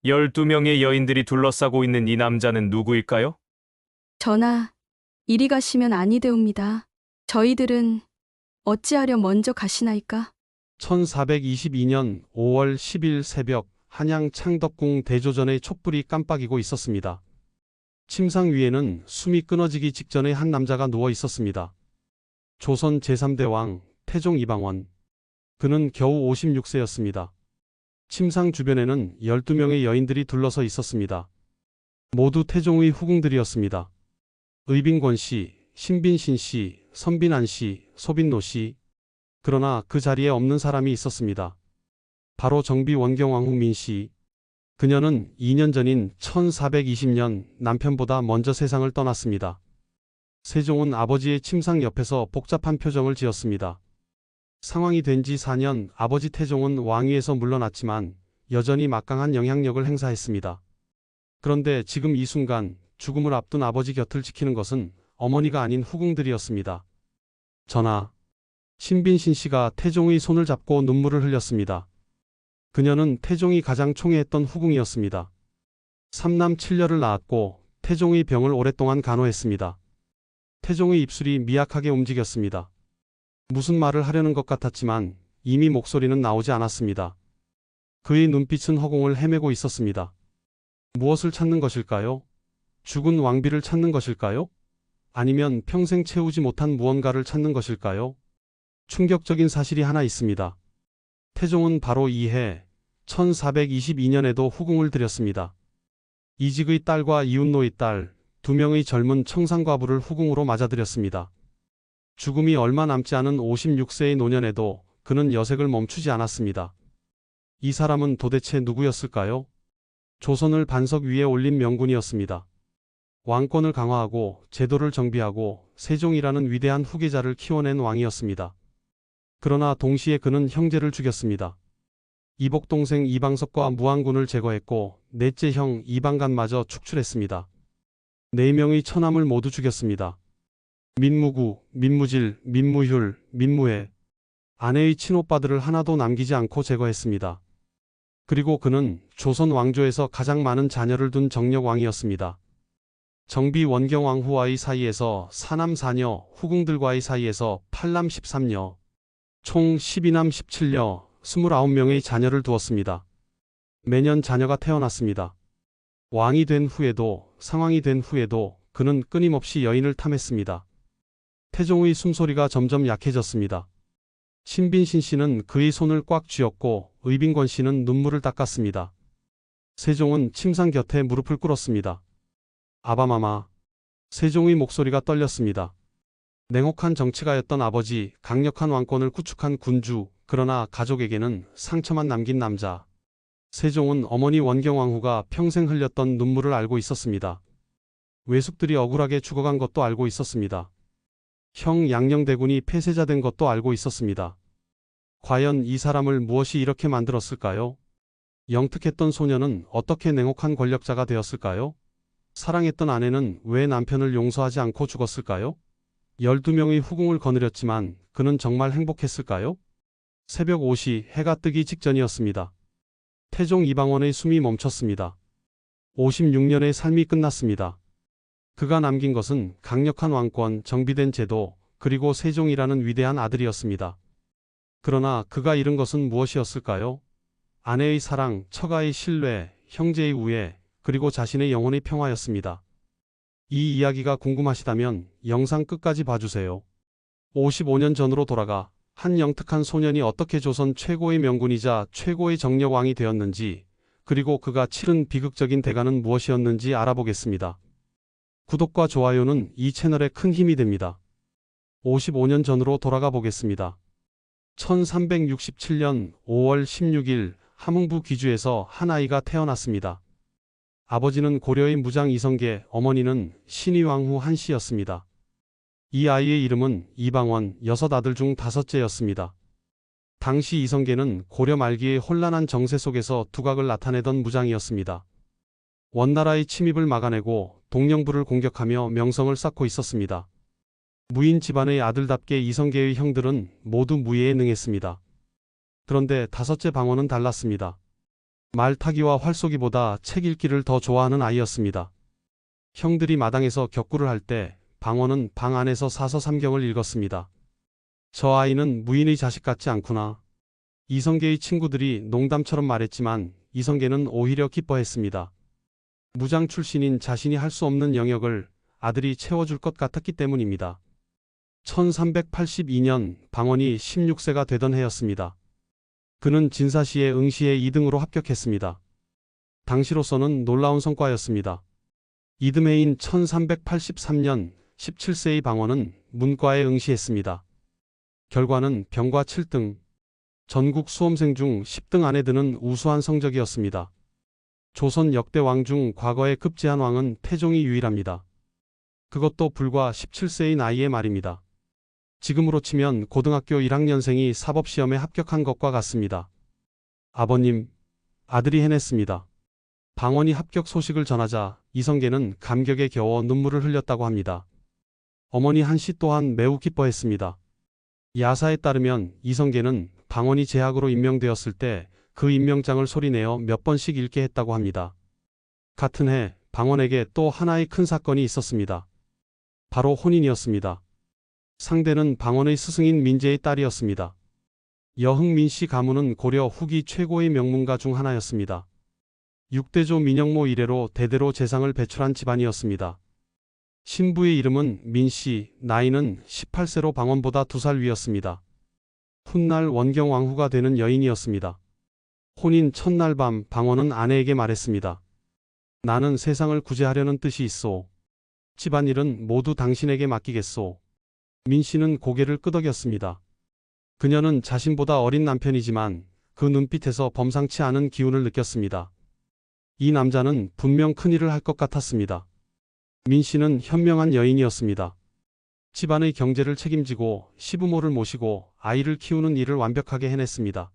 12명의 여인들이 둘러싸고 있는 이 남자는 누구일까요? 전하, 이리 가시면 아니되옵니다. 저희들은 어찌하려 먼저 가시나이까? 1422년 5월 10일 새벽 한양 창덕궁 대조전의 촛불이 깜빡이고 있었습니다. 침상 위에는 숨이 끊어지기 직전에 한 남자가 누워 있었습니다. 조선 제3대 왕 태종 이방원. 그는 겨우 56세였습니다. 침상 주변에는 12명의 여인들이 둘러서 있었습니다. 모두 태종의 후궁들이었습니다. 의빈권 씨, 신빈신 씨, 선빈안 씨, 소빈노 씨. 그러나 그 자리에 없는 사람이 있었습니다. 바로 정비 원경왕후 씨. 그녀는 2년 전인 1420년 남편보다 먼저 세상을 떠났습니다. 세종은 아버지의 침상 옆에서 복잡한 표정을 지었습니다. 상황이 된 지 4년 아버지 태종은 왕위에서 물러났지만 여전히 막강한 영향력을 행사했습니다. 그런데 지금 이 순간 죽음을 앞둔 아버지 곁을 지키는 것은 어머니가 아닌 후궁들이었습니다. 전하, 신빈신 씨가 태종의 손을 잡고 눈물을 흘렸습니다. 그녀는 태종이 가장 총애했던 후궁이었습니다. 3남 7녀를 낳았고 태종의 병을 오랫동안 간호했습니다. 태종의 입술이 미약하게 움직였습니다. 무슨 말을 하려는 것 같았지만 이미 목소리는 나오지 않았습니다. 그의 눈빛은 허공을 헤매고 있었습니다. 무엇을 찾는 것일까요? 죽은 왕비를 찾는 것일까요? 아니면 평생 채우지 못한 무언가를 찾는 것일까요? 충격적인 사실이 하나 있습니다. 태종은 바로 이해 1422년에도 후궁을 들였습니다. 이직의 딸과 이웃노의 딸, 2명의 젊은 청상과부를 후궁으로 맞아들였습니다. 죽음이 얼마 남지 않은 56세의 노년에도 그는 여색을 멈추지 않았습니다. 이 사람은 도대체 누구였을까요? 조선을 반석 위에 올린 명군이었습니다. 왕권을 강화하고 제도를 정비하고 세종이라는 위대한 후계자를 키워낸 왕이었습니다. 그러나 동시에 그는 형제를 죽였습니다. 이복 동생 이방석과 무안군을 제거했고 넷째 형 이방간마저 축출했습니다. 4명의 처남을 모두 죽였습니다. 민무구, 민무질, 민무휼, 민무해. 아내의 친오빠들을 하나도 남기지 않고 제거했습니다. 그리고 그는 조선 왕조에서 가장 많은 자녀를 둔 정력왕이었습니다. 정비 원경왕후와의 사이에서 4남 4녀, 후궁들과의 사이에서 8남 13녀, 총 12남 17녀, 29명의 자녀를 두었습니다. 매년 자녀가 태어났습니다. 왕이 된 후에도, 상왕이 된 후에도 그는 끊임없이 여인을 탐했습니다. 태종의 숨소리가 점점 약해졌습니다. 신빈신 씨는 그의 손을 꽉 쥐었고 의빈권 씨는 눈물을 닦았습니다. 세종은 침상 곁에 무릎을 꿇었습니다. 아바마마. 세종의 목소리가 떨렸습니다. 냉혹한 정치가였던 아버지, 강력한 왕권을 구축한 군주, 그러나 가족에게는 상처만 남긴 남자. 세종은 어머니 원경왕후가 평생 흘렸던 눈물을 알고 있었습니다. 외숙들이 억울하게 죽어간 것도 알고 있었습니다. 형 양녕대군이 폐쇄자된 것도 알고 있었습니다. 과연 이 사람을 무엇이 이렇게 만들었을까요? 영특했던 소녀는 어떻게 냉혹한 권력자가 되었을까요? 사랑했던 아내는 왜 남편을 용서하지 않고 죽었을까요? 12명의 후궁을 거느렸지만 그는 정말 행복했을까요? 새벽 5시 해가 뜨기 직전이었습니다. 태종 이방원의 숨이 멈췄습니다. 56년의 삶이 끝났습니다. 그가 남긴 것은 강력한 왕권, 정비된 제도, 그리고 세종이라는 위대한 아들이었습니다. 그러나 그가 잃은 것은 무엇이었을까요? 아내의 사랑, 처가의 신뢰, 형제의 우애, 그리고 자신의 영혼의 평화였습니다. 이 이야기가 궁금하시다면 영상 끝까지 봐주세요. 55년 전으로 돌아가 한 영특한 소년이 어떻게 조선 최고의 명군이자 최고의 정력왕이 되었는지, 그리고 그가 치른 비극적인 대가는 무엇이었는지 알아보겠습니다. 구독과 좋아요는 이 채널에 큰 힘이 됩니다. 55년 전으로 돌아가 보겠습니다. 1367년 5월 16일 함흥부 귀주에서 한 아이가 태어났습니다. 아버지는 고려의 무장 이성계, 어머니는 신의왕후 한씨였습니다. 이 아이의 이름은 이방원, 6아들 중 5째였습니다. 당시 이성계는 고려 말기의 혼란한 정세 속에서 두각을 나타내던 무장이었습니다. 원나라의 침입을 막아내고 동령부를 공격하며 명성을 쌓고 있었습니다. 무인 집안의 아들답게 이성계의 형들은 모두 무예에 능했습니다. 그런데 5째 방원은 달랐습니다. 말타기와 활쏘기보다 책 읽기를 더 좋아하는 아이였습니다. 형들이 마당에서 격구를 할 때 방원은 방 안에서 사서삼경을 읽었습니다. 저 아이는 무인의 자식 같지 않구나. 이성계의 친구들이 농담처럼 말했지만 이성계는 오히려 기뻐했습니다. 무장 출신인 자신이 할 수 없는 영역을 아들이 채워줄 것 같았기 때문입니다. 1382년 방원이 16세가 되던 해였습니다. 그는 진사시의 응시에 2등으로 합격했습니다. 당시로서는 놀라운 성과였습니다. 이듬해인 1383년 17세의 방원은 문과에 응시했습니다. 결과는 병과 7등, 전국 수험생 중 10등 안에 드는 우수한 성적이었습니다. 조선 역대 왕 중 과거에 급제한 왕은 태종이 유일합니다. 그것도 불과 17세의 나이에 말입니다. 지금으로 치면 고등학교 1학년생이 사법시험에 합격한 것과 같습니다. 아버님, 아들이 해냈습니다. 방원이 합격 소식을 전하자 이성계는 감격에 겨워 눈물을 흘렸다고 합니다. 어머니 한씨 또한 매우 기뻐했습니다. 야사에 따르면 이성계는 방원이 제학으로 임명되었을 때 그 임명장을 소리내어 몇 번씩 읽게 했다고 합니다. 같은 해 방원에게 또 하나의 큰 사건이 있었습니다. 바로 혼인이었습니다. 상대는 방원의 스승인 민재의 딸이었습니다. 여흥민씨 가문은 고려 후기 최고의 명문가 중 하나였습니다. 6대조 민영모 이래로 대대로 재상을 배출한 집안이었습니다. 신부의 이름은 민씨, 나이는 18세로 방원보다 2살 위였습니다. 훗날 원경왕후가 되는 여인이었습니다. 혼인 첫날 밤 방원은 아내에게 말했습니다. 나는 세상을 구제하려는 뜻이 있소. 집안일은 모두 당신에게 맡기겠소. 민씨는 고개를 끄덕였습니다. 그녀는 자신보다 어린 남편이지만 그 눈빛에서 범상치 않은 기운을 느꼈습니다. 이 남자는 분명 큰일을 할 것 같았습니다. 민씨는 현명한 여인이었습니다. 집안의 경제를 책임지고 시부모를 모시고 아이를 키우는 일을 완벽하게 해냈습니다.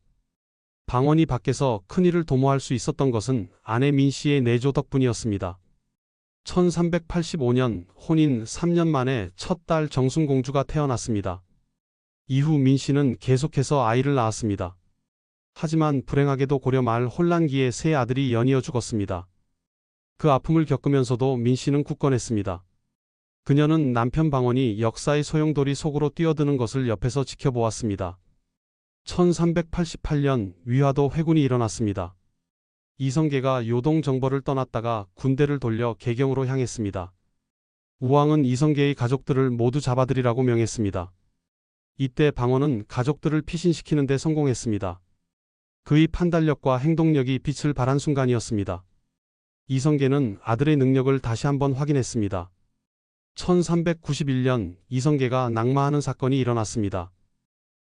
방원이 밖에서 큰일을 도모할 수 있었던 것은 아내 민씨의 내조 덕분이었습니다. 1385년 혼인 3년 만에 첫 딸 정순공주가 태어났습니다. 이후 민씨는 계속해서 아이를 낳았습니다. 하지만 불행하게도 고려 말 혼란기에 세 아들이 연이어 죽었습니다. 그 아픔을 겪으면서도 민씨는 굳건했습니다. 그녀는 남편 방원이 역사의 소용돌이 속으로 뛰어드는 것을 옆에서 지켜보았습니다. 1388년 위화도 회군이 일어났습니다. 이성계가 요동 정벌을 떠났다가 군대를 돌려 개경으로 향했습니다. 우왕은 이성계의 가족들을 모두 잡아들이라고 명했습니다. 이때 방원은 가족들을 피신시키는 데 성공했습니다. 그의 판단력과 행동력이 빛을 발한 순간이었습니다. 이성계는 아들의 능력을 다시 한번 확인했습니다. 1391년 이성계가 낙마하는 사건이 일어났습니다.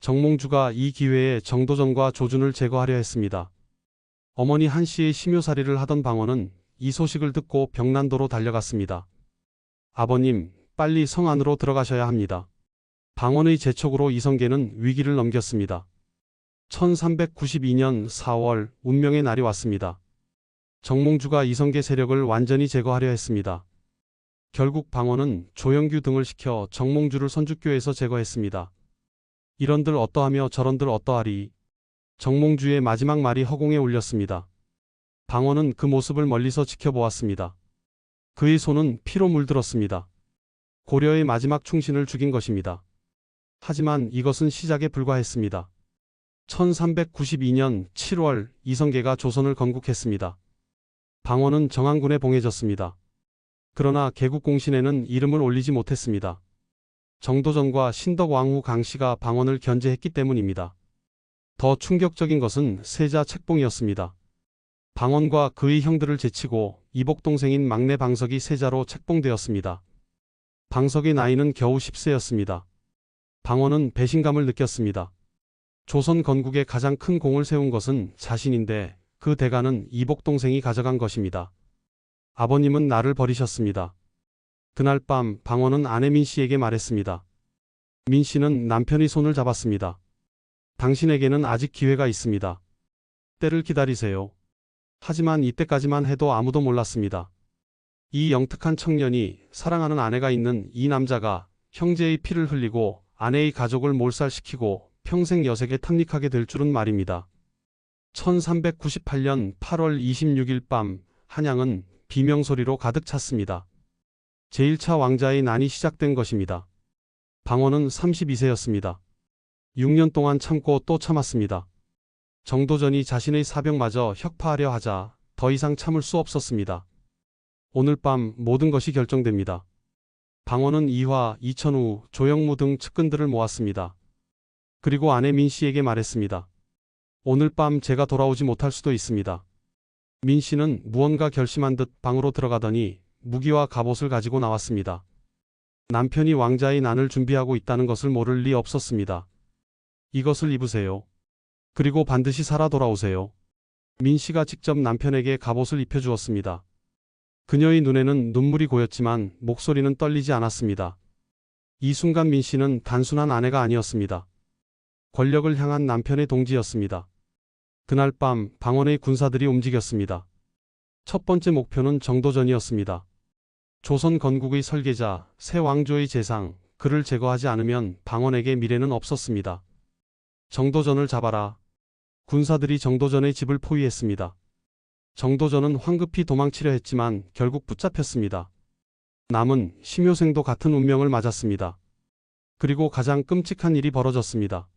정몽주가 이 기회에 정도전과 조준을 제거하려 했습니다. 어머니 한씨의 심요살이를 하던 방원은 이 소식을 듣고 병난도로 달려갔습니다. 아버님, 빨리 성 안으로 들어가셔야 합니다. 방원의 재촉으로 이성계는 위기를 넘겼습니다. 1392년 4월 운명의 날이 왔습니다. 정몽주가 이성계 세력을 완전히 제거하려 했습니다. 결국 방원은 조영규 등을 시켜 정몽주를 선주교에서 제거했습니다. 이런들 어떠하며 저런들 어떠하리. 정몽주의 마지막 말이 허공에 울렸습니다. 방원은 그 모습을 멀리서 지켜보았습니다. 그의 손은 피로 물들었습니다. 고려의 마지막 충신을 죽인 것입니다. 하지만 이것은 시작에 불과했습니다. 1392년 7월 이성계가 조선을 건국했습니다. 방원은 정한군에 봉해졌습니다. 그러나 개국공신에는 이름을 올리지 못했습니다. 정도전과 신덕왕후 강씨가 방원을 견제했기 때문입니다. 더 충격적인 것은 세자 책봉이었습니다. 방원과 그의 형들을 제치고 이복동생인 막내 방석이 세자로 책봉되었습니다. 방석의 나이는 겨우 10세였습니다. 방원은 배신감을 느꼈습니다. 조선 건국에 가장 큰 공을 세운 것은 자신인데 그 대가는 이복동생이 가져간 것입니다. 아버님은 나를 버리셨습니다. 그날 밤 방원은 아내 민씨에게 말했습니다. 민씨는 남편의 손을 잡았습니다. 당신에게는 아직 기회가 있습니다. 때를 기다리세요. 하지만 이때까지만 해도 아무도 몰랐습니다. 이 영특한 청년이 사랑하는 아내가 있는 이 남자가 형제의 피를 흘리고 아내의 가족을 몰살시키고 평생 여색에 탐닉하게 될 줄은 말입니다. 1398년 8월 26일 밤 한양은 비명소리로 가득 찼습니다. 제1차 왕자의 난이 시작된 것입니다. 방원은 32세였습니다. 6년 동안 참고 또 참았습니다. 정도전이 자신의 사병마저 혁파하려 하자 더 이상 참을 수 없었습니다. 오늘 밤 모든 것이 결정됩니다. 방원은 이화, 이천우, 조영무 등 측근들을 모았습니다. 그리고 아내 민씨에게 말했습니다. 오늘 밤 제가 돌아오지 못할 수도 있습니다. 민씨는 무언가 결심한 듯 방으로 들어가더니 무기와 갑옷을 가지고 나왔습니다. 남편이 왕자의 난을 준비하고 있다는 것을 모를 리 없었습니다. 이것을 입으세요. 그리고 반드시 살아 돌아오세요. 민씨가 직접 남편에게 갑옷을 입혀주었습니다. 그녀의 눈에는 눈물이 고였지만 목소리는 떨리지 않았습니다. 이 순간 민씨는 단순한 아내가 아니었습니다. 권력을 향한 남편의 동지였습니다. 그날 밤 방원의 군사들이 움직였습니다. 첫 번째 목표는 정도전이었습니다. 조선 건국의 설계자, 새 왕조의 재상, 그를 제거하지 않으면 방원에게 미래는 없었습니다. 정도전을 잡아라. 군사들이 정도전의 집을 포위했습니다. 정도전은 황급히 도망치려 했지만 결국 붙잡혔습니다. 남은 심효생도 같은 운명을 맞았습니다. 그리고 가장 끔찍한 일이 벌어졌습니다.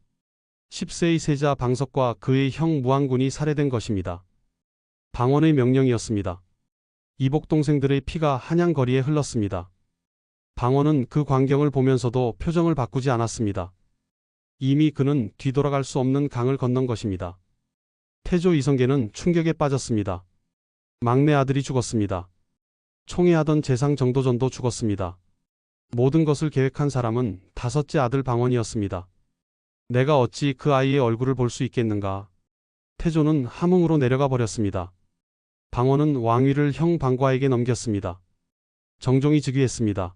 10세의 세자 방석과 그의 형 무왕군이 살해된 것입니다. 방원의 명령이었습니다. 이복 동생들의 피가 한양 거리에 흘렀습니다. 방원은 그 광경을 보면서도 표정을 바꾸지 않았습니다. 이미 그는 뒤돌아갈 수 없는 강을 건넌 것입니다. 태조 이성계는 충격에 빠졌습니다. 막내 아들이 죽었습니다. 총애하던 재상 정도전도 죽었습니다. 모든 것을 계획한 사람은 다섯째 아들 방원이었습니다. 내가 어찌 그 아이의 얼굴을 볼 수 있겠는가. 태조는 함흥으로 내려가 버렸습니다. 방원은 왕위를 형 방과에게 넘겼습니다. 정종이 즉위했습니다.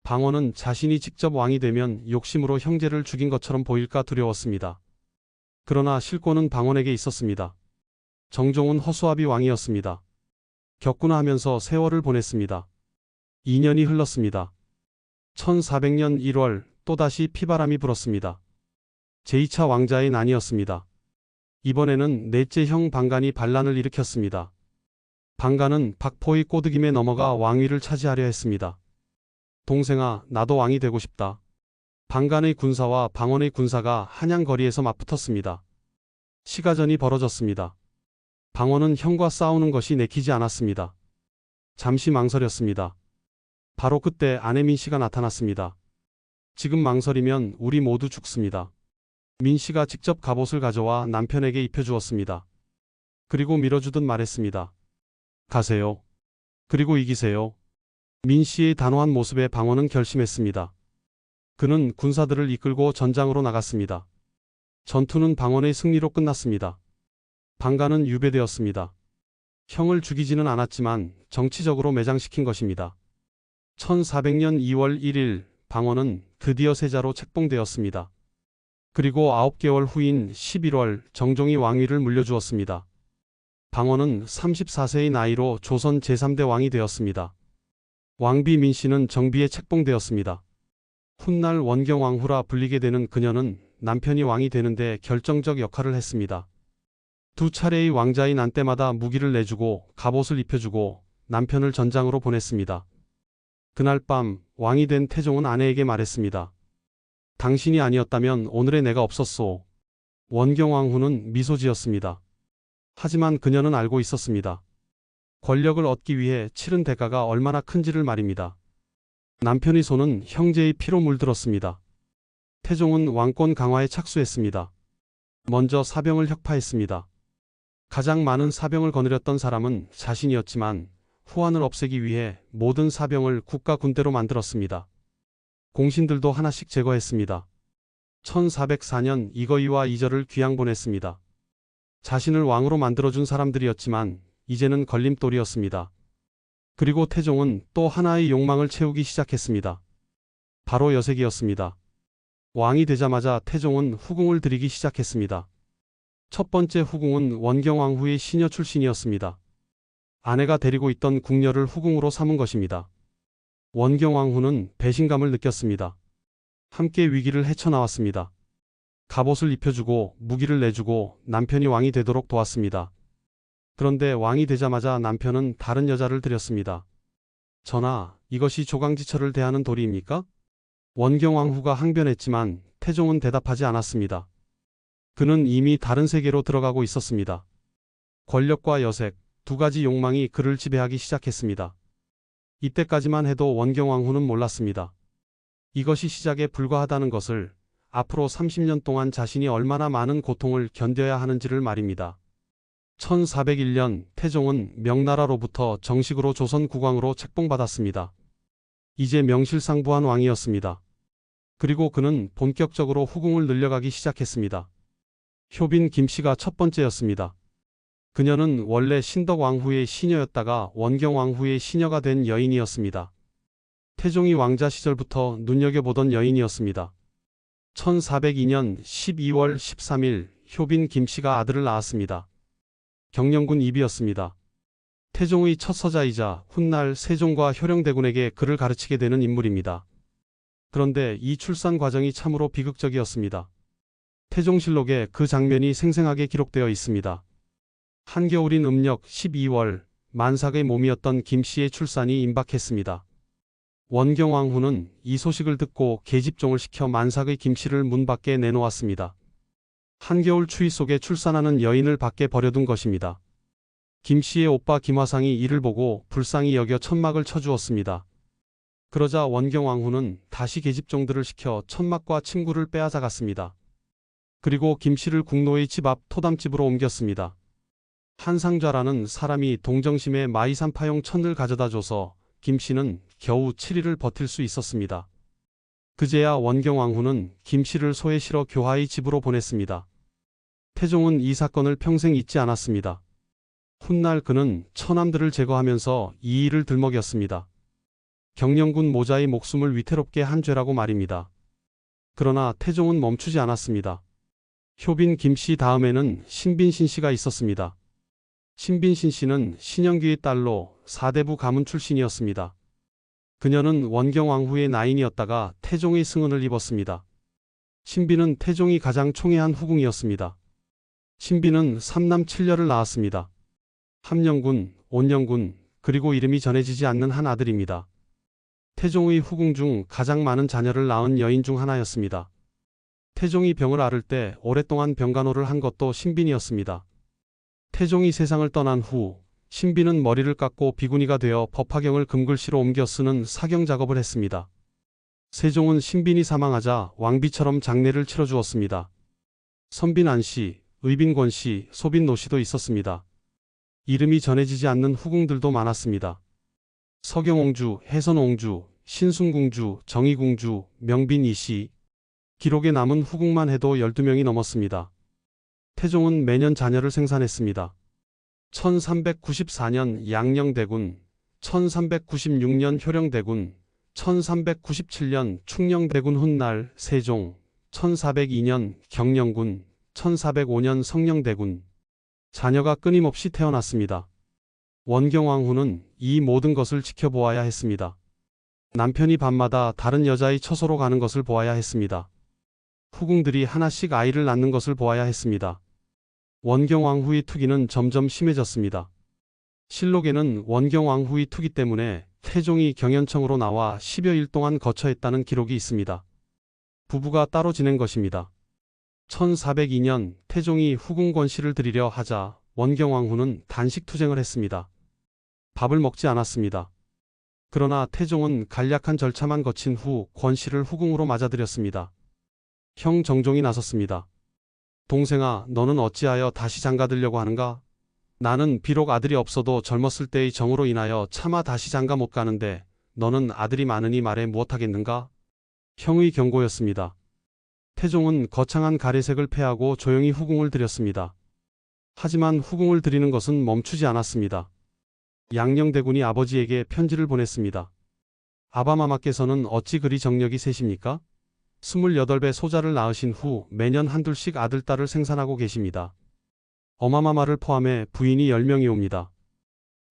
방원은 자신이 직접 왕이 되면 욕심으로 형제를 죽인 것처럼 보일까 두려웠습니다. 그러나 실권은 방원에게 있었습니다. 정종은 허수아비 왕이었습니다. 격구나 하면서 세월을 보냈습니다. 2년이 흘렀습니다. 1400년 1월 또다시 피바람이 불었습니다. 제2차 왕자의 난이었습니다. 이번에는 넷째 형 방간이 반란을 일으켰습니다. 방간은 박포의 꼬드김에 넘어가 왕위를 차지하려 했습니다. 동생아, 나도 왕이 되고 싶다. 방간의 군사와 방원의 군사가 한양 거리에서 맞붙었습니다. 시가전이 벌어졌습니다. 방원은 형과 싸우는 것이 내키지 않았습니다. 잠시 망설였습니다. 바로 그때 아내 민씨가 나타났습니다. 지금 망설이면 우리 모두 죽습니다. 민씨가 직접 갑옷을 가져와 남편에게 입혀주었습니다. 그리고 밀어주듯 말했습니다. 가세요. 그리고 이기세요. 민씨의 단호한 모습에 방원은 결심했습니다. 그는 군사들을 이끌고 전장으로 나갔습니다. 전투는 방원의 승리로 끝났습니다. 방간은 유배되었습니다. 형을 죽이지는 않았지만 정치적으로 매장시킨 것입니다. 1400년 2월 1일 방원은 드디어 세자로 책봉되었습니다. 그리고 9개월 후인 11월 정종이 왕위를 물려주었습니다. 방원은 34세의 나이로 조선 제3대 왕이 되었습니다. 왕비 민씨는 정비에 책봉되었습니다. 훗날 원경왕후라 불리게 되는 그녀는 남편이 왕이 되는데 결정적 역할을 했습니다. 두 차례의 왕자의 난 때마다 무기를 내주고 갑옷을 입혀주고 남편을 전장으로 보냈습니다. 그날 밤 왕이 된 태종은 아내에게 말했습니다. 당신이 아니었다면 오늘의 내가 없었소. 원경왕후는 미소 지었습니다. 하지만 그녀는 알고 있었습니다. 권력을 얻기 위해 치른 대가가 얼마나 큰지를 말입니다. 남편의 손은 형제의 피로 물들었습니다. 태종은 왕권 강화에 착수했습니다. 먼저 사병을 혁파했습니다. 가장 많은 사병을 거느렸던 사람은 자신이었지만 후환을 없애기 위해 모든 사병을 국가 군대로 만들었습니다. 공신들도 하나씩 제거했습니다. 1404년 이거이와 이절을 귀양 보냈습니다. 자신을 왕으로 만들어준 사람들이었지만 이제는 걸림돌이었습니다. 그리고 태종은 또 하나의 욕망을 채우기 시작했습니다. 바로 여색이었습니다. 왕이 되자마자 태종은 후궁을 들이기 시작했습니다. 첫 번째 후궁은 원경왕후의 시녀 출신이었습니다. 아내가 데리고 있던 궁녀를 후궁으로 삼은 것입니다. 원경왕후는 배신감을 느꼈습니다. 함께 위기를 헤쳐나왔습니다. 갑옷을 입혀주고 무기를 내주고 남편이 왕이 되도록 도왔습니다. 그런데 왕이 되자마자 남편은 다른 여자를 들였습니다. 전하, 이것이 조강지처를 대하는 도리입니까? 원경왕후가 항변했지만 태종은 대답하지 않았습니다. 그는 이미 다른 세계로 들어가고 있었습니다. 권력과 여색, 두 가지 욕망이 그를 지배하기 시작했습니다. 이때까지만 해도 원경왕후는 몰랐습니다. 이것이 시작에 불과하다는 것을, 앞으로 30년 동안 자신이 얼마나 많은 고통을 견뎌야 하는지를 말입니다. 1401년 태종은 명나라로부터 정식으로 조선 국왕으로 책봉받았습니다. 이제 명실상부한 왕이었습니다. 그리고 그는 본격적으로 후궁을 늘려가기 시작했습니다. 효빈 김씨가 첫 번째였습니다. 그녀는 원래 신덕왕후의 시녀였다가 원경왕후의 시녀가 된 여인이었습니다. 태종이 왕자 시절부터 눈여겨보던 여인이었습니다. 1402년 12월 13일 효빈 김씨가 아들을 낳았습니다. 경영군 입이었습니다. 태종의 첫 서자이자 훗날 세종과 효령대군에게 그를 가르치게 되는 인물입니다. 그런데 이 출산 과정이 참으로 비극적이었습니다. 태종실록에 그 장면이 생생하게 기록되어 있습니다. 한겨울인 음력 12월 만삭의 몸이었던 김씨의 출산이 임박했습니다. 원경왕후는 이 소식을 듣고 계집종을 시켜 만삭의 김씨를 문 밖에 내놓았습니다. 한겨울 추위 속에 출산하는 여인을 밖에 버려둔 것입니다. 김씨의 오빠 김화상이 이를 보고 불쌍히 여겨 천막을 쳐주었습니다. 그러자 원경왕후는 다시 계집종들을 시켜 천막과 침구를 빼앗아갔습니다. 그리고 김씨를 국노의 집 앞 토담집으로 옮겼습니다. 한상좌라는 사람이 동정심에 마이산파용 천을 가져다 줘서 김씨는 겨우 7일을 버틸 수 있었습니다. 그제야 원경왕후는 김씨를 소에 실어 교화의 집으로 보냈습니다. 태종은 이 사건을 평생 잊지 않았습니다. 훗날 그는 처남들을 제거하면서 이 일을 들먹였습니다. 경영군 모자의 목숨을 위태롭게 한 죄라고 말입니다. 그러나 태종은 멈추지 않았습니다. 효빈 김씨 다음에는 신빈신 씨가 있었습니다. 신빈신 씨는 신영규의 딸로 사대부 가문 출신이었습니다. 그녀는 원경왕후의 나인이었다가 태종의 승은을 입었습니다. 신비는 태종이 가장 총애한 후궁이었습니다. 신비는 3남 7녀를 낳았습니다. 함령군, 온령군, 그리고 이름이 전해지지 않는 한 아들입니다. 태종의 후궁 중 가장 많은 자녀를 낳은 여인 중 하나였습니다. 태종이 병을 앓을 때 오랫동안 병간호를 한 것도 신빈이었습니다. 태종이 세상을 떠난 후 신비는 머리를 깎고 비구니가 되어 법화경을 금글씨로 옮겨 쓰는 사경 작업을 했습니다. 세종은 신빈이 사망하자 왕비처럼 장례를 치러주었습니다. 선빈 안씨, 의빈 권씨, 소빈 노씨도 있었습니다. 이름이 전해지지 않는 후궁들도 많았습니다. 서경옹주, 해선옹주, 신순궁주, 정의궁주, 명빈 이씨. 기록에 남은 후궁만 해도 12명이 넘었습니다. 태종은 매년 자녀를 생산했습니다. 1394년 양녕대군, 1396년 효령대군, 1397년 충녕대군 훗날 세종, 1402년 경영군, 1405년 성녕대군. 자녀가 끊임없이 태어났습니다. 원경왕후는 이 모든 것을 지켜보아야 했습니다. 남편이 밤마다 다른 여자의 처소로 가는 것을 보아야 했습니다. 후궁들이 하나씩 아이를 낳는 것을 보아야 했습니다. 원경왕후의 투기는 점점 심해졌습니다. 실록에는 원경왕후의 투기 때문에 태종이 경연청으로 나와 10여일 동안 거처했다는 기록이 있습니다. 부부가 따로 지낸 것입니다. 1402년 태종이 후궁 권씨를 드리려 하자 원경왕후는 단식 투쟁을 했습니다. 밥을 먹지 않았습니다. 그러나 태종은 간략한 절차만 거친 후 권씨를 후궁으로 맞아들였습니다. 형 정종이 나섰습니다. 동생아, 너는 어찌하여 다시 장가들려고 하는가? 나는 비록 아들이 없어도 젊었을 때의 정으로 인하여 차마 다시 장가 못 가는데 너는 아들이 많으니 말해 무엇하겠는가? 형의 경고였습니다. 태종은 거창한 가래색을 패하고 조용히 후궁을 드렸습니다. 하지만 후궁을 드리는 것은 멈추지 않았습니다. 양녕대군이 아버지에게 편지를 보냈습니다. 아바마마께서는 어찌 그리 정력이 세십니까? 28배 소자를 낳으신 후 매년 한둘씩 아들, 딸을 생산하고 계십니다. 어마마마를 포함해 부인이 10명이 옵니다.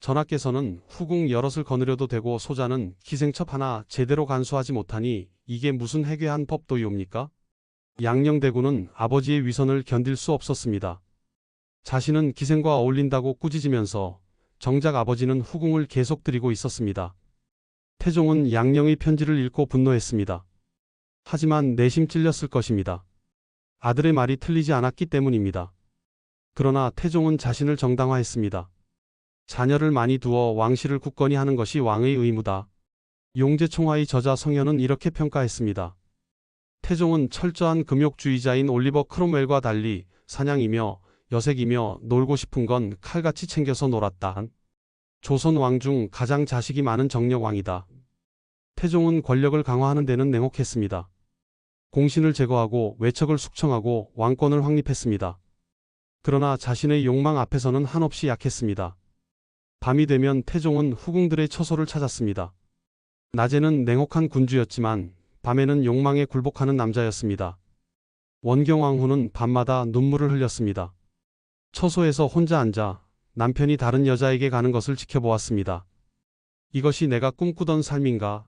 전하께서는 후궁 여럿을 거느려도 되고 소자는 기생첩 하나 제대로 간수하지 못하니 이게 무슨 해괴한 법도이옵니까? 양녕대군은 아버지의 위선을 견딜 수 없었습니다. 자신은 기생과 어울린다고 꾸짖으면서 정작 아버지는 후궁을 계속 들이고 있었습니다. 태종은 양녕의 편지를 읽고 분노했습니다. 하지만 내심 찔렸을 것입니다. 아들의 말이 틀리지 않았기 때문입니다. 그러나 태종은 자신을 정당화했습니다. 자녀를 많이 두어 왕실을 굳건히 하는 것이 왕의 의무다. 용제총화의 저자 성현은 이렇게 평가했습니다. 태종은 철저한 금욕주의자인 올리버 크롬웰과 달리 사냥이며 여색이며 놀고 싶은 건 칼같이 챙겨서 놀았다. 조선 왕 중 가장 자식이 많은 정력왕이다. 태종은 권력을 강화하는 데는 냉혹했습니다. 공신을 제거하고 외척을 숙청하고 왕권을 확립했습니다. 그러나 자신의 욕망 앞에서는 한없이 약했습니다. 밤이 되면 태종은 후궁들의 처소를 찾았습니다. 낮에는 냉혹한 군주였지만 밤에는 욕망에 굴복하는 남자였습니다. 원경왕후는 밤마다 눈물을 흘렸습니다. 처소에서 혼자 앉아 남편이 다른 여자에게 가는 것을 지켜보았습니다. 이것이 내가 꿈꾸던 삶인가?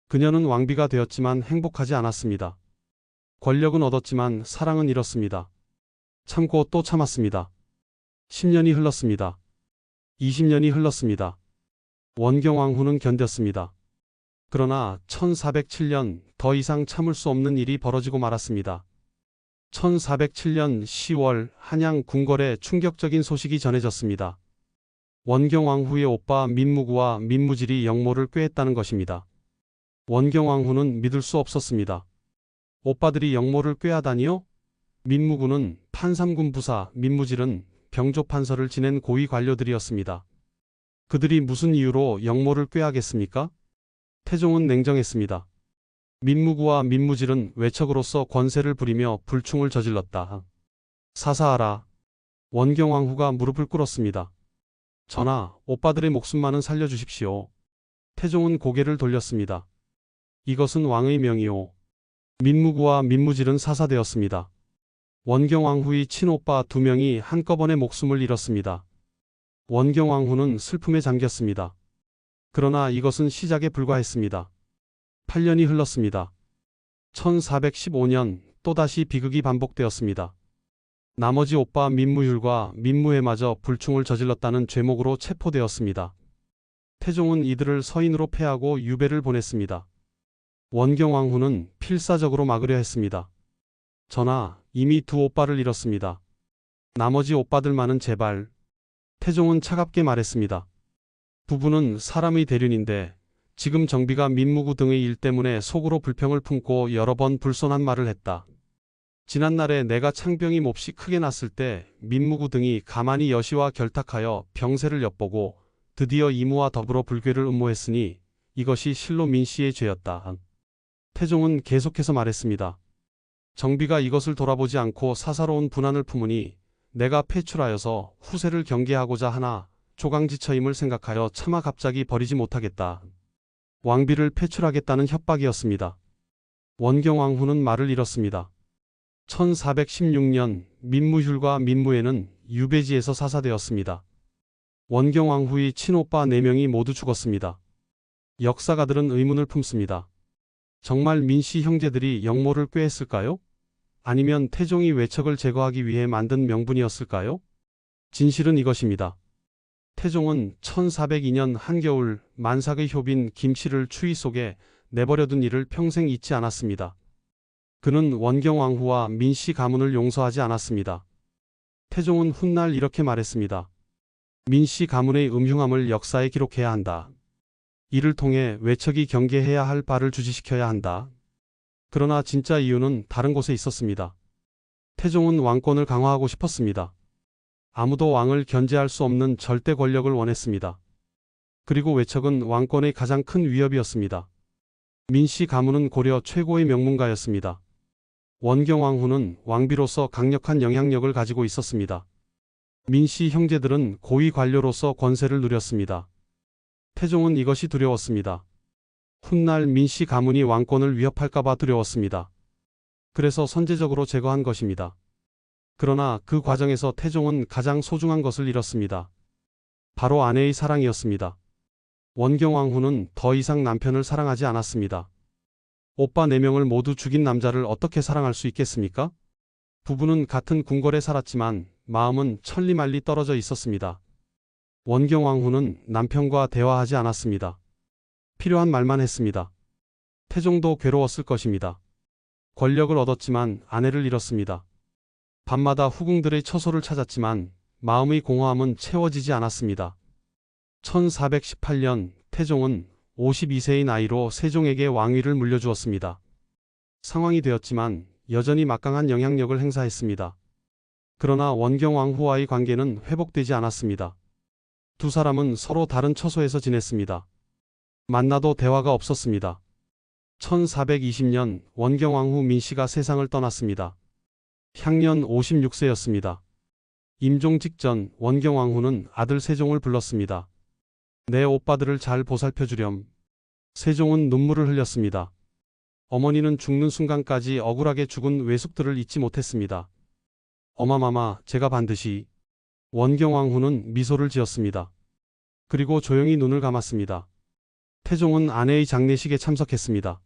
그녀는 왕비가 되었지만 행복하지 않았습니다. 권력은 얻었지만 사랑은 잃었습니다. 참고 또 참았습니다. 10년이 흘렀습니다. 20년이 흘렀습니다. 원경왕후는 견뎠습니다. 그러나 1407년 더 이상 참을 수 없는 일이 벌어지고 말았습니다. 1407년 10월 한양 궁궐에 충격적인 소식이 전해졌습니다. 원경왕후의 오빠 민무구와 민무질이 영모를 꾀했다는 것입니다. 원경왕후는 믿을 수 없었습니다. 오빠들이 영모를 꾀하다니요? 민무구는 판삼군 부사, 민무질은 병조판서를 지낸 고위 관료들이었습니다. 그들이 무슨 이유로 영모를 꾀하겠습니까? 태종은 냉정했습니다. 민무구와 민무질은 외척으로서 권세를 부리며 불충을 저질렀다. 사사하라. 원경왕후가 무릎을 꿇었습니다. 전하, 오빠들의 목숨만은 살려주십시오. 태종은 고개를 돌렸습니다. 이것은 왕의 명이오. 민무구와 민무질은 사사되었습니다. 원경왕후의 친오빠 2명이 한꺼번에 목숨을 잃었습니다. 원경왕후는 슬픔에 잠겼습니다. 그러나 이것은 시작에 불과했습니다. 8년이 흘렀습니다. 1415년 또다시 비극이 반복되었습니다. 나머지 오빠 민무율과 민무회마저 불충을 저질렀다는 죄목으로 체포되었습니다. 태종은 이들을 서인으로 패하고 유배를 보냈습니다. 원경왕후는 필사적으로 막으려 했습니다. 전하, 이미 2 오빠를 잃었습니다. 나머지 오빠들만은 제발. 태종은 차갑게 말했습니다. 부부는 사람의 대륜인데 지금 정비가 민무구 등의 일 때문에 속으로 불평을 품고 여러 번 불손한 말을 했다. 지난날에 내가 창병이 몹시 크게 났을 때 민무구 등이 가만히 여시와 결탁하여 병세를 엿보고 드디어 이무와 더불어 불궤를 음모했으니 이것이 실로 민씨의 죄였다. 태종은 계속해서 말했습니다. 정비가 이것을 돌아보지 않고 사사로운 분한을 품으니 내가 패출하여서 후세를 경계하고자 하나 조강지처임을 생각하여 차마 갑자기 버리지 못하겠다. 왕비를 패출하겠다는 협박이었습니다. 원경왕후는 말을 잃었습니다. 1416년 민무율과 민무회는 유배지에서 사사되었습니다. 원경왕후의 친오빠 4명이 모두 죽었습니다. 역사가들은 의문을 품습니다. 정말 민씨 형제들이 영모를 꾀했을까요? 아니면 태종이 외척을 제거하기 위해 만든 명분이었을까요? 진실은 이것입니다. 태종은 1402년 한겨울 만삭의 효빈 김씨를 추위 속에 내버려둔 일을 평생 잊지 않았습니다. 그는 원경왕후와 민씨 가문을 용서하지 않았습니다. 태종은 훗날 이렇게 말했습니다. 민씨 가문의 음흉함을 역사에 기록해야 한다. 이를 통해 외척이 경계해야 할 바를 주지시켜야 한다. 그러나 진짜 이유는 다른 곳에 있었습니다. 태종은 왕권을 강화하고 싶었습니다. 아무도 왕을 견제할 수 없는 절대 권력을 원했습니다. 그리고 외척은 왕권의 가장 큰 위협이었습니다. 민씨 가문은 고려 최고의 명문가였습니다. 원경왕후는 왕비로서 강력한 영향력을 가지고 있었습니다. 민씨 형제들은 고위 관료로서 권세를 누렸습니다. 태종은 이것이 두려웠습니다. 훗날 민씨 가문이 왕권을 위협할까봐 두려웠습니다. 그래서 선제적으로 제거한 것입니다. 그러나 그 과정에서 태종은 가장 소중한 것을 잃었습니다. 바로 아내의 사랑이었습니다. 원경왕후는 더 이상 남편을 사랑하지 않았습니다. 오빠 4명을 모두 죽인 남자를 어떻게 사랑할 수 있겠습니까? 부부는 같은 궁궐에 살았지만 마음은 천리말리 떨어져 있었습니다. 원경왕후는 남편과 대화하지 않았습니다. 필요한 말만 했습니다. 태종도 괴로웠을 것입니다. 권력을 얻었지만 아내를 잃었습니다. 밤마다 후궁들의 처소를 찾았지만 마음의 공허함은 채워지지 않았습니다. 1418년 태종은 52세의 나이로 세종에게 왕위를 물려주었습니다. 상황이 되었지만 여전히 막강한 영향력을 행사했습니다. 그러나 원경왕후와의 관계는 회복되지 않았습니다. 두 사람은 서로 다른 처소에서 지냈습니다. 만나도 대화가 없었습니다. 1420년 원경왕후 민씨가 세상을 떠났습니다. 향년 56세였습니다. 임종 직전 원경왕후는 아들 세종을 불렀습니다. 내 오빠들을 잘 보살펴주렴. 세종은 눈물을 흘렸습니다. 어머니는 죽는 순간까지 억울하게 죽은 외숙들을 잊지 못했습니다. 어마마마, 제가 반드시. 원경왕후는 미소를 지었습니다. 그리고 조용히 눈을 감았습니다. 태종은 아내의 장례식에 참석했습니다.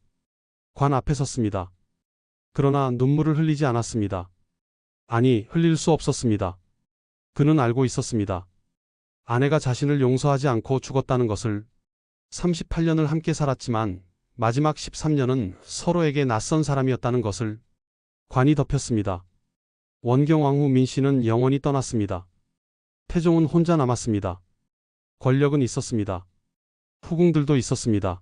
관 앞에 섰습니다. 그러나 눈물을 흘리지 않았습니다. 아니, 흘릴 수 없었습니다. 그는 알고 있었습니다. 아내가 자신을 용서하지 않고 죽었다는 것을. 38년을 함께 살았지만 마지막 13년은 서로에게 낯선 사람이었다는 것을. 관이 덮였습니다. 원경왕후 민씨는 영원히 떠났습니다. 태종은 혼자 남았습니다. 권력은 있었습니다. 후궁들도 있었습니다.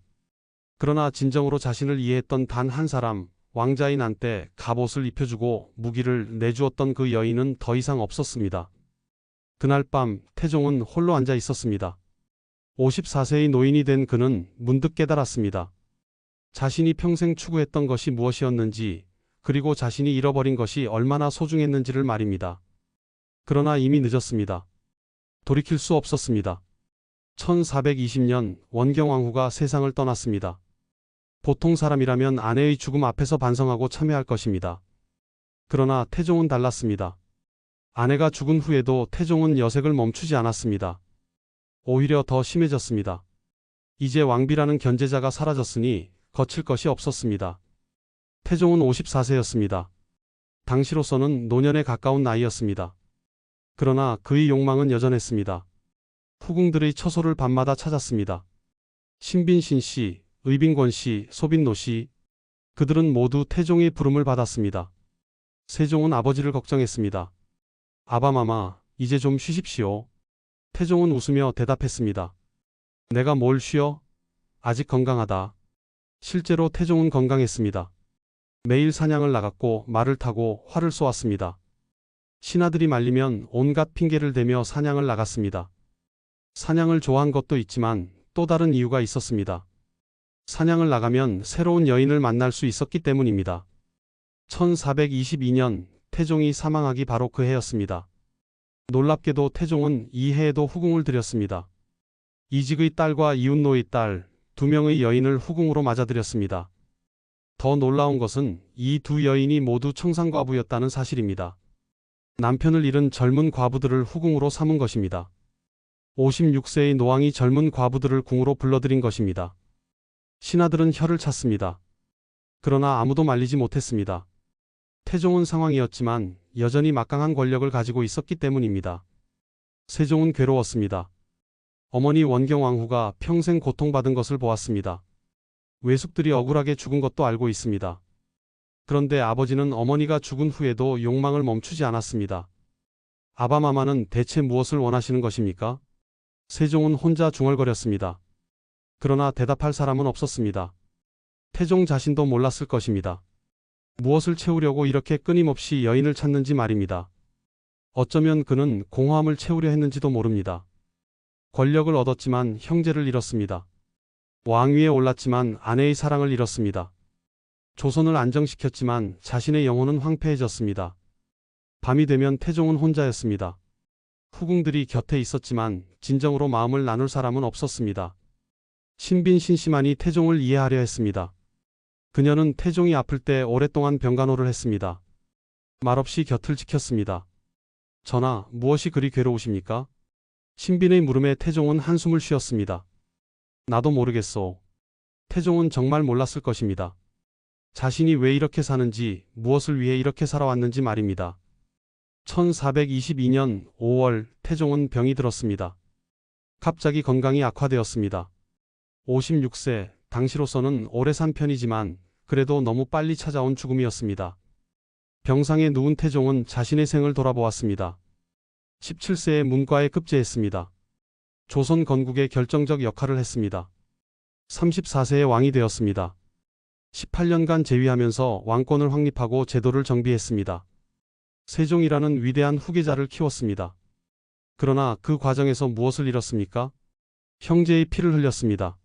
그러나 진정으로 자신을 이해했던 단 한 사람, 왕자인 한때 갑옷을 입혀주고 무기를 내주었던 그 여인은 더 이상 없었습니다. 그날 밤 태종은 홀로 앉아 있었습니다. 54세의 노인이 된 그는 문득 깨달았습니다. 자신이 평생 추구했던 것이 무엇이었는지, 그리고 자신이 잃어버린 것이 얼마나 소중했는지를 말입니다. 그러나 이미 늦었습니다. 돌이킬 수 없었습니다. 1420년 원경왕후가 세상을 떠났습니다. 보통 사람이라면 아내의 죽음 앞에서 반성하고 참회할 것입니다. 그러나 태종은 달랐습니다. 아내가 죽은 후에도 태종은 여색을 멈추지 않았습니다. 오히려 더 심해졌습니다. 이제 왕비라는 견제자가 사라졌으니 거칠 것이 없었습니다. 태종은 54세였습니다. 당시로서는 노년에 가까운 나이였습니다. 그러나 그의 욕망은 여전했습니다. 후궁들의 처소를 밤마다 찾았습니다. 신빈신 씨, 의빈권 씨, 소빈노 씨, 그들은 모두 태종의 부름을 받았습니다. 세종은 아버지를 걱정했습니다. 아바마마, 이제 좀 쉬십시오. 태종은 웃으며 대답했습니다. 내가 뭘 쉬어? 아직 건강하다. 실제로 태종은 건강했습니다. 매일 사냥을 나갔고 말을 타고 활을 쏘았습니다. 신하들이 말리면 온갖 핑계를 대며 사냥을 나갔습니다. 사냥을 좋아한 것도 있지만 또 다른 이유가 있었습니다. 사냥을 나가면 새로운 여인을 만날 수 있었기 때문입니다. 1422년 태종이 사망하기 바로 그 해였습니다. 놀랍게도 태종은 이 해에도 후궁을 들였습니다. 이직의 딸과 이웃노의 딸, 2명의 여인을 후궁으로 맞아들였습니다. 더 놀라운 것은 이 두 여인이 모두 청산과부였다는 사실입니다. 남편을 잃은 젊은 과부들을 후궁으로 삼은 것입니다. 56세의 노왕이 젊은 과부들을 궁으로 불러들인 것입니다. 신하들은 혀를 찼습니다. 그러나 아무도 말리지 못했습니다. 태종은 상황이었지만 여전히 막강한 권력을 가지고 있었기 때문입니다. 세종은 괴로웠습니다. 어머니 원경왕후가 평생 고통받은 것을 보았습니다. 외숙들이 억울하게 죽은 것도 알고 있습니다. 그런데 아버지는 어머니가 죽은 후에도 욕망을 멈추지 않았습니다. 아바마마는 대체 무엇을 원하시는 것입니까? 세종은 혼자 중얼거렸습니다. 그러나 대답할 사람은 없었습니다. 태종 자신도 몰랐을 것입니다. 무엇을 채우려고 이렇게 끊임없이 여인을 찾는지 말입니다. 어쩌면 그는 공허함을 채우려 했는지도 모릅니다. 권력을 얻었지만 형제를 잃었습니다. 왕위에 올랐지만 아내의 사랑을 잃었습니다. 조선을 안정시켰지만 자신의 영혼은 황폐해졌습니다. 밤이 되면 태종은 혼자였습니다. 후궁들이 곁에 있었지만 진정으로 마음을 나눌 사람은 없었습니다. 신빈신 씨만이 태종을 이해하려 했습니다. 그녀는 태종이 아플 때 오랫동안 병간호를 했습니다. 말없이 곁을 지켰습니다. 전하, 무엇이 그리 괴로우십니까? 신빈의 물음에 태종은 한숨을 쉬었습니다. 나도 모르겠소. 태종은 정말 몰랐을 것입니다. 자신이 왜 이렇게 사는지, 무엇을 위해 이렇게 살아왔는지 말입니다. 1422년 5월 태종은 병이 들었습니다. 갑자기 건강이 악화되었습니다. 56세, 당시로서는 오래 산 편이지만 그래도 너무 빨리 찾아온 죽음이었습니다. 병상에 누운 태종은 자신의 생을 돌아보았습니다. 17세에 문과에 급제했습니다. 조선 건국에 결정적 역할을 했습니다. 34세에 왕이 되었습니다. 18년간 재위하면서 왕권을 확립하고 제도를 정비했습니다. 세종이라는 위대한 후계자를 키웠습니다. 그러나 그 과정에서 무엇을 잃었습니까? 형제의 피를 흘렸습니다.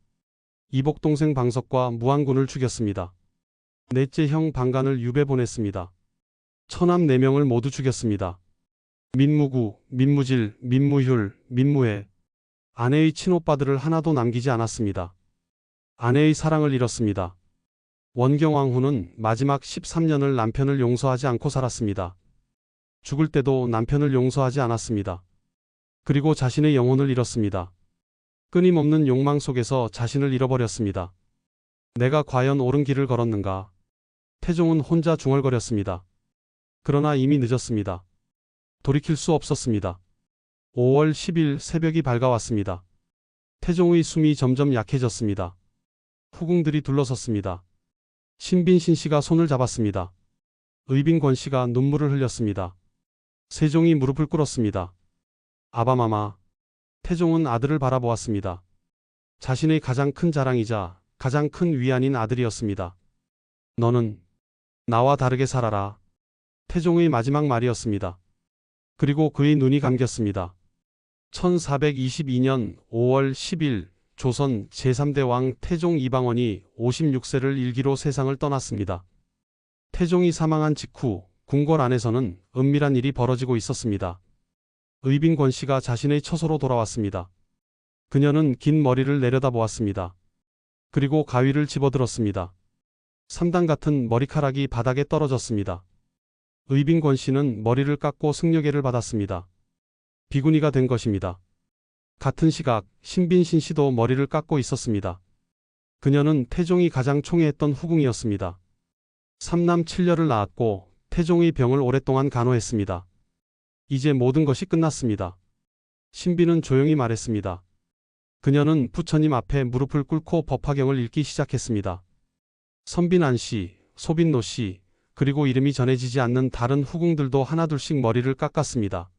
이복 동생 방석과 무안군을 죽였습니다. 넷째 형 방간을 유배 보냈습니다. 처남 4명을 모두 죽였습니다. 민무구, 민무질, 민무휼, 민무해. 아내의 친오빠들을 하나도 남기지 않았습니다. 아내의 사랑을 잃었습니다. 원경왕후는 마지막 13년을 남편을 용서하지 않고 살았습니다. 죽을 때도 남편을 용서하지 않았습니다. 그리고 자신의 영혼을 잃었습니다. 끊임없는 욕망 속에서 자신을 잃어버렸습니다. 내가 과연 옳은 길을 걸었는가? 태종은 혼자 중얼거렸습니다. 그러나 이미 늦었습니다. 돌이킬 수 없었습니다. 5월 10일 새벽이 밝아왔습니다. 태종의 숨이 점점 약해졌습니다. 후궁들이 둘러섰습니다. 신빈신 씨가 손을 잡았습니다. 의빈권 씨가 눈물을 흘렸습니다. 세종이 무릎을 꿇었습니다. 아바마마. 태종은 아들을 바라보았습니다. 자신의 가장 큰 자랑이자 가장 큰 위안인 아들이었습니다. 너는 나와 다르게 살아라. 태종의 마지막 말이었습니다. 그리고 그의 눈이 감겼습니다. 1422년 5월 10일 조선 제3대 왕 태종 이방원이 56세를 일기로 세상을 떠났습니다. 태종이 사망한 직후 궁궐 안에서는 은밀한 일이 벌어지고 있었습니다. 의빈권 씨가 자신의 처소로 돌아왔습니다. 그녀는 긴 머리를 내려다보았습니다. 그리고 가위를 집어들었습니다. 3단 같은 머리카락이 바닥에 떨어졌습니다. 의빈권 씨는 머리를 깎고 승려계를 받았습니다. 비구니가 된 것입니다. 같은 시각 신빈신 씨도 머리를 깎고 있었습니다. 그녀는 태종이 가장 총애했던 후궁이었습니다. 3남 7녀를 낳았고 태종의 병을 오랫동안 간호했습니다. 이제 모든 것이 끝났습니다. 신비는 조용히 말했습니다. 그녀는 부처님 앞에 무릎을 꿇고 법화경을 읽기 시작했습니다. 선빈안 씨, 소빈노 씨, 그리고 이름이 전해지지 않는 다른 후궁들도 하나둘씩 머리를 깎았습니다.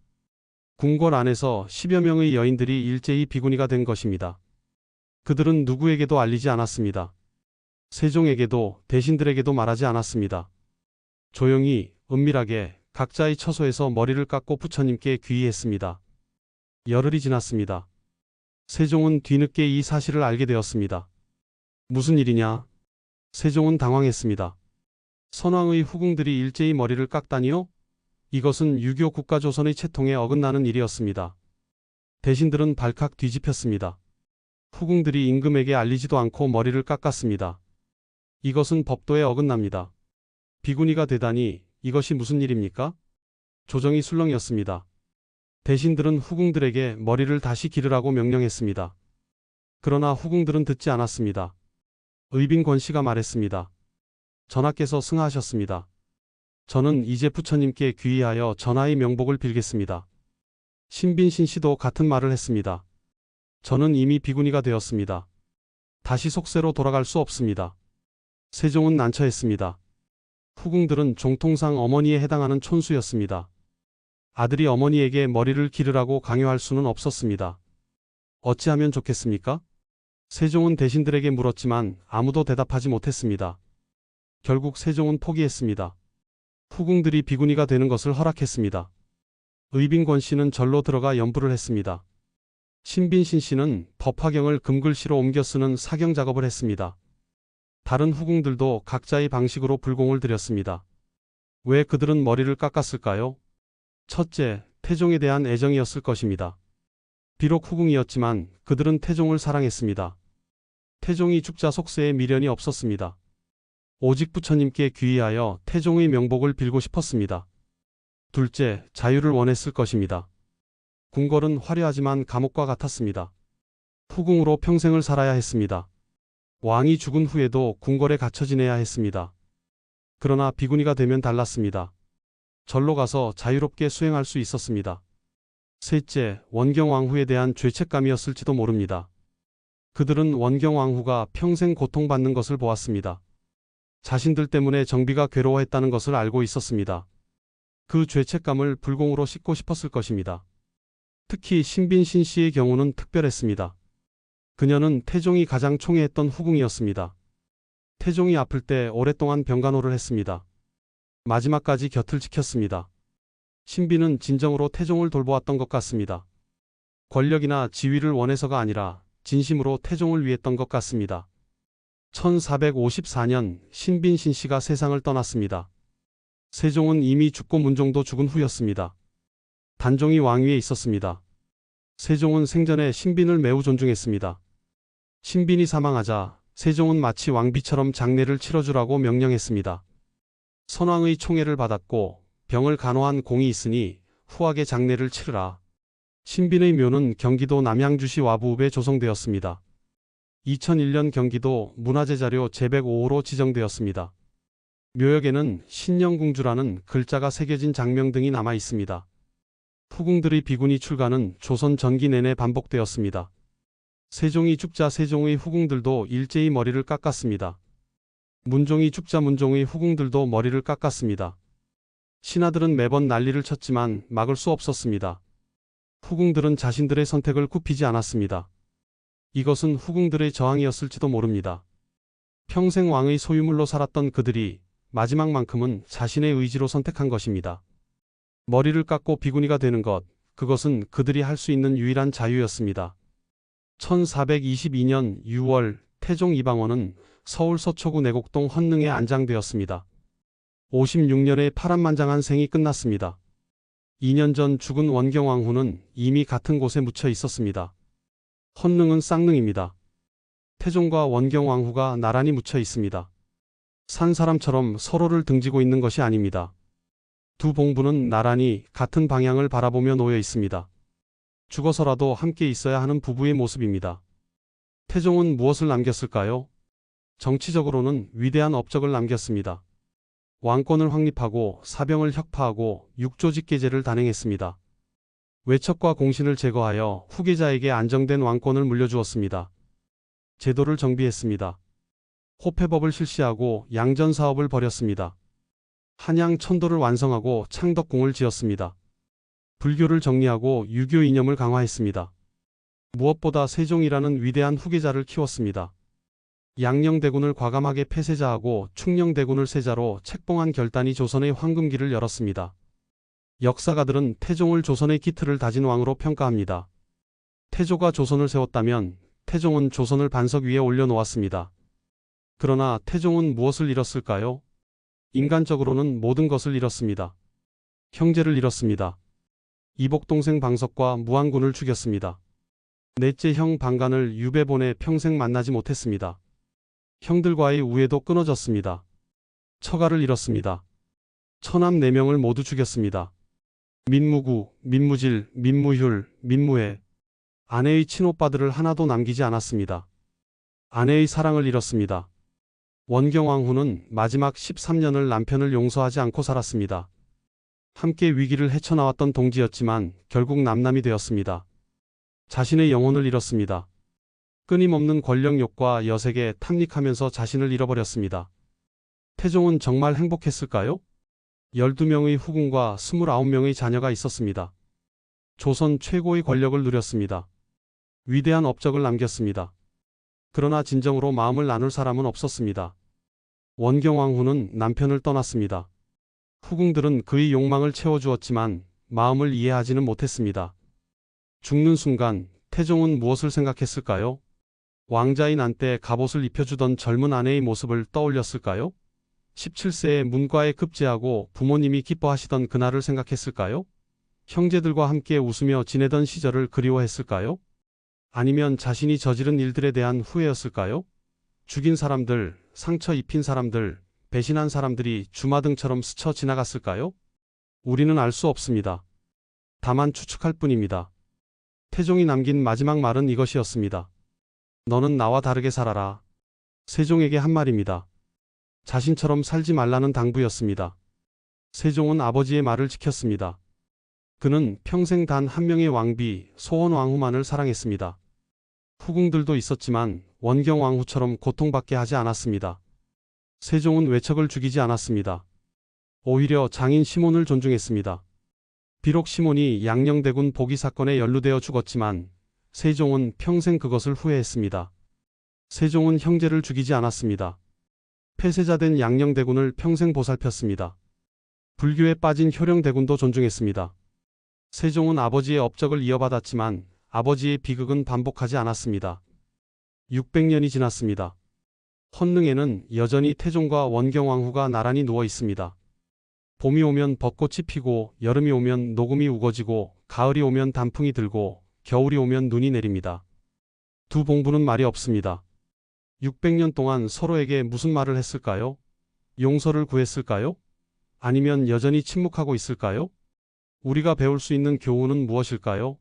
궁궐 안에서 10여 명의 여인들이 일제히 비구니가 된 것입니다. 그들은 누구에게도 알리지 않았습니다. 세종에게도 대신들에게도 말하지 않았습니다. 조용히 은밀하게 각자의 처소에서 머리를 깎고 부처님께 귀의했습니다. 열흘이 지났습니다. 세종은 뒤늦게 이 사실을 알게 되었습니다. 무슨 일이냐? 세종은 당황했습니다. 선왕의 후궁들이 일제히 머리를 깎다니요? 이것은 유교 국가조선의 채통에 어긋나는 일이었습니다. 대신들은 발칵 뒤집혔습니다. 후궁들이 임금에게 알리지도 않고 머리를 깎았습니다. 이것은 법도에 어긋납니다. 비구니가 되다니 이것이 무슨 일입니까? 조정이 술렁이었습니다. 대신들은 후궁들에게 머리를 다시 기르라고 명령했습니다. 그러나 후궁들은 듣지 않았습니다. 의빈권 씨가 말했습니다. 전하께서 승하하셨습니다. 저는 이제 부처님께 귀의하여 전하의 명복을 빌겠습니다. 신빈신 씨도 같은 말을 했습니다. 저는 이미 비구니가 되었습니다. 다시 속세로 돌아갈 수 없습니다. 세종은 난처했습니다. 후궁들은 종통상 어머니에 해당하는 촌수였습니다. 아들이 어머니에게 머리를 기르라고 강요할 수는 없었습니다. 어찌하면 좋겠습니까? 세종은 대신들에게 물었지만 아무도 대답하지 못했습니다. 결국 세종은 포기했습니다. 후궁들이 비구니가 되는 것을 허락했습니다. 의빈권 씨는 절로 들어가 연부를 했습니다. 신빈신 씨는 법화경을 금글씨로 옮겨 쓰는 사경 작업을 했습니다. 다른 후궁들도 각자의 방식으로 불공을 들였습니다. 왜 그들은 머리를 깎았을까요? 첫째, 태종에 대한 애정이었을 것입니다. 비록 후궁이었지만 그들은 태종을 사랑했습니다. 태종이 죽자 속세에 미련이 없었습니다. 오직 부처님께 귀의하여 태종의 명복을 빌고 싶었습니다. 둘째, 자유를 원했을 것입니다. 궁궐은 화려하지만 감옥과 같았습니다. 후궁으로 평생을 살아야 했습니다. 왕이 죽은 후에도 궁궐에 갇혀 지내야 했습니다. 그러나 비구니가 되면 달랐습니다. 절로 가서 자유롭게 수행할 수 있었습니다. 셋째, 원경왕후에 대한 죄책감이었을지도 모릅니다. 그들은 원경왕후가 평생 고통받는 것을 보았습니다. 자신들 때문에 정비가 괴로워했다는 것을 알고 있었습니다. 그 죄책감을 불공으로 씻고 싶었을 것입니다. 특히 신빈신 씨의 경우는 특별했습니다. 그녀는 태종이 가장 총애했던 후궁이었습니다. 태종이 아플 때 오랫동안 병간호를 했습니다. 마지막까지 곁을 지켰습니다. 신비는 진정으로 태종을 돌보았던 것 같습니다. 권력이나 지위를 원해서가 아니라 진심으로 태종을 위했던 것 같습니다. 1454년 신빈신 씨가 세상을 떠났습니다. 세종은 이미 죽고 문종도 죽은 후였습니다. 단종이 왕위에 있었습니다. 세종은 생전에 신빈을 매우 존중했습니다. 신빈이 사망하자 세종은 마치 왕비처럼 장례를 치러주라고 명령했습니다. 선왕의 총애를 받았고 병을 간호한 공이 있으니 후하게 장례를 치르라. 신빈의 묘는 경기도 남양주시 와부읍에 조성되었습니다. 2001년 경기도 문화재자료 제105호로 지정되었습니다. 묘역에는 신영궁주라는 글자가 새겨진 장명 등이 남아 있습니다. 후궁들의 비구니 출가는 조선 전기 내내 반복되었습니다. 세종이 죽자 세종의 후궁들도 일제히 머리를 깎았습니다. 문종이 죽자 문종의 후궁들도 머리를 깎았습니다. 신하들은 매번 난리를 쳤지만 막을 수 없었습니다. 후궁들은 자신들의 선택을 굽히지 않았습니다. 이것은 후궁들의 저항이었을지도 모릅니다. 평생 왕의 소유물로 살았던 그들이 마지막만큼은 자신의 의지로 선택한 것입니다. 머리를 깎고 비구니가 되는 것, 그것은 그들이 할 수 있는 유일한 자유였습니다. 1422년 6월 태종 이방원은 서울 서초구 내곡동 헌능에 안장되었습니다. 56년의 파란만장한 생이 끝났습니다. 2년 전 죽은 원경왕후는 이미 같은 곳에 묻혀 있었습니다. 헌능은 쌍능입니다. 태종과 원경왕후가 나란히 묻혀 있습니다. 산 사람처럼 서로를 등지고 있는 것이 아닙니다. 두 봉부는 나란히 같은 방향을 바라보며 놓여 있습니다. 죽어서라도 함께 있어야 하는 부부의 모습입니다. 태종은 무엇을 남겼을까요? 정치적으로는 위대한 업적을 남겼습니다. 왕권을 확립하고 사병을 혁파하고 육조직계제를 단행했습니다. 외척과 공신을 제거하여 후계자에게 안정된 왕권을 물려주었습니다. 제도를 정비했습니다. 호패법을 실시하고 양전사업을 벌였습니다. 한양 천도를 완성하고 창덕궁을 지었습니다. 불교를 정리하고 유교 이념을 강화했습니다. 무엇보다 세종이라는 위대한 후계자를 키웠습니다. 양녕대군을 과감하게 폐세자하고 충녕대군을 세자로 책봉한 결단이 조선의 황금기를 열었습니다. 역사가들은 태종을 조선의 기틀을 다진 왕으로 평가합니다. 태조가 조선을 세웠다면 태종은 조선을 반석 위에 올려놓았습니다. 그러나 태종은 무엇을 잃었을까요? 인간적으로는 모든 것을 잃었습니다. 형제를 잃었습니다. 이복동생 방석과 무안군을 죽였습니다. 넷째 형 방간을 유배 보내 평생 만나지 못했습니다. 형들과의 우애도 끊어졌습니다. 처가를 잃었습니다. 처남 4명을 모두 죽였습니다. 민무구, 민무질, 민무휼, 민무해. 아내의 친오빠들을 하나도 남기지 않았습니다. 아내의 사랑을 잃었습니다. 원경왕후는 마지막 13년을 남편을 용서하지 않고 살았습니다. 함께 위기를 헤쳐나왔던 동지였지만 결국 남남이 되었습니다. 자신의 영혼을 잃었습니다. 끊임없는 권력욕과 여색에 탐닉하면서 자신을 잃어버렸습니다. 태종은 정말 행복했을까요? 12명의 후궁과 29명의 자녀가 있었습니다. 조선 최고의 권력을 누렸습니다. 위대한 업적을 남겼습니다. 그러나 진정으로 마음을 나눌 사람은 없었습니다. 원경왕후는 남편을 떠났습니다. 후궁들은 그의 욕망을 채워주었지만 마음을 이해하지는 못했습니다. 죽는 순간 태종은 무엇을 생각했을까요? 왕자인 한때 갑옷을 입혀주던 젊은 아내의 모습을 떠올렸을까요? 17세에 문과에 급제하고 부모님이 기뻐하시던 그날을 생각했을까요? 형제들과 함께 웃으며 지내던 시절을 그리워했을까요? 아니면 자신이 저지른 일들에 대한 후회였을까요? 죽인 사람들, 상처 입힌 사람들, 배신한 사람들이 주마등처럼 스쳐 지나갔을까요? 우리는 알 수 없습니다. 다만 추측할 뿐입니다. 태종이 남긴 마지막 말은 이것이었습니다. 너는 나와 다르게 살아라. 세종에게 한 말입니다. 자신처럼 살지 말라는 당부였습니다. 세종은 아버지의 말을 지켰습니다. 그는 평생 단 한 명의 왕비 소원왕후만을 사랑했습니다. 후궁들도 있었지만 원경왕후처럼 고통받게 하지 않았습니다. 세종은 외척을 죽이지 않았습니다. 오히려 장인 시몬을 존중했습니다. 비록 시몬이 양녕대군 복위 사건에 연루되어 죽었지만 세종은 평생 그것을 후회했습니다. 세종은 형제를 죽이지 않았습니다. 폐쇄자된 양녕대군을 평생 보살폈습니다. 불교에 빠진 효령대군도 존중했습니다. 세종은 아버지의 업적을 이어받았지만 아버지의 비극은 반복하지 않았습니다. 600년이 지났습니다. 헌릉에는 여전히 태종과 원경왕후가 나란히 누워 있습니다. 봄이 오면 벚꽃이 피고 여름이 오면 녹음이 우거지고 가을이 오면 단풍이 들고 겨울이 오면 눈이 내립니다. 두 봉부는 말이 없습니다. 600년 동안 서로에게 무슨 말을 했을까요? 용서를 구했을까요? 아니면 여전히 침묵하고 있을까요? 우리가 배울 수 있는 교훈은 무엇일까요?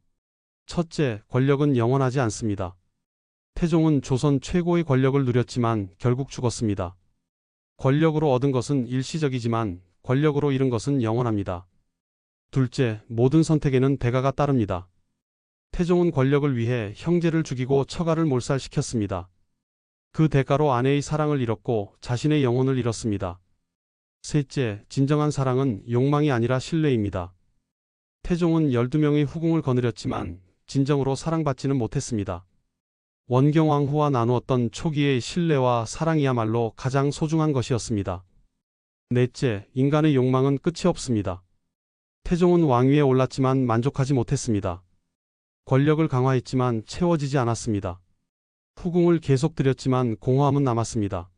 첫째, 권력은 영원하지 않습니다. 태종은 조선 최고의 권력을 누렸지만 결국 죽었습니다. 권력으로 얻은 것은 일시적이지만 권력으로 잃은 것은 영원합니다. 둘째, 모든 선택에는 대가가 따릅니다. 태종은 권력을 위해 형제를 죽이고 처가를 몰살시켰습니다. 그 대가로 아내의 사랑을 잃었고 자신의 영혼을 잃었습니다. 셋째, 진정한 사랑은 욕망이 아니라 신뢰입니다. 태종은 12명의 후궁을 거느렸지만 진정으로 사랑받지는 못했습니다. 원경왕후와 나누었던 초기의 신뢰와 사랑이야말로 가장 소중한 것이었습니다. 넷째, 인간의 욕망은 끝이 없습니다. 태종은 왕위에 올랐지만 만족하지 못했습니다. 권력을 강화했지만 채워지지 않았습니다. 후궁을 계속 들였지만 공허함은 남았습니다.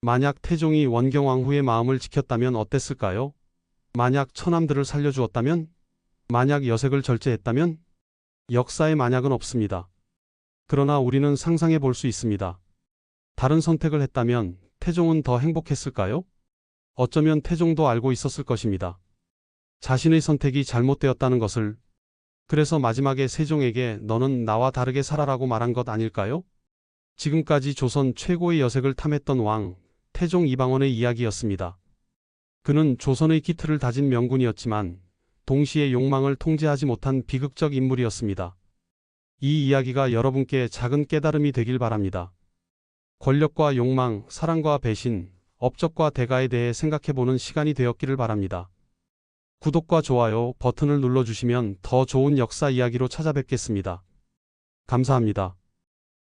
만약 태종이 원경왕후의 마음을 지켰다면 어땠을까요? 만약 처남들을 살려주었다면? 만약 여색을 절제했다면? 역사에 만약은 없습니다. 그러나 우리는 상상해 볼 수 있습니다. 다른 선택을 했다면 태종은 더 행복했을까요? 어쩌면 태종도 알고 있었을 것입니다. 자신의 선택이 잘못되었다는 것을. 그래서 마지막에 세종에게 너는 나와 다르게 살아라고 말한 것 아닐까요? 지금까지 조선 최고의 여색을 탐했던 왕, 태종 이방원의 이야기였습니다. 그는 조선의 기틀을 다진 명군이었지만 동시에 욕망을 통제하지 못한 비극적 인물이었습니다. 이 이야기가 여러분께 작은 깨달음이 되길 바랍니다. 권력과 욕망, 사랑과 배신, 업적과 대가에 대해 생각해보는 시간이 되었기를 바랍니다. 구독과 좋아요 버튼을 눌러주시면 더 좋은 역사 이야기로 찾아뵙겠습니다. 감사합니다.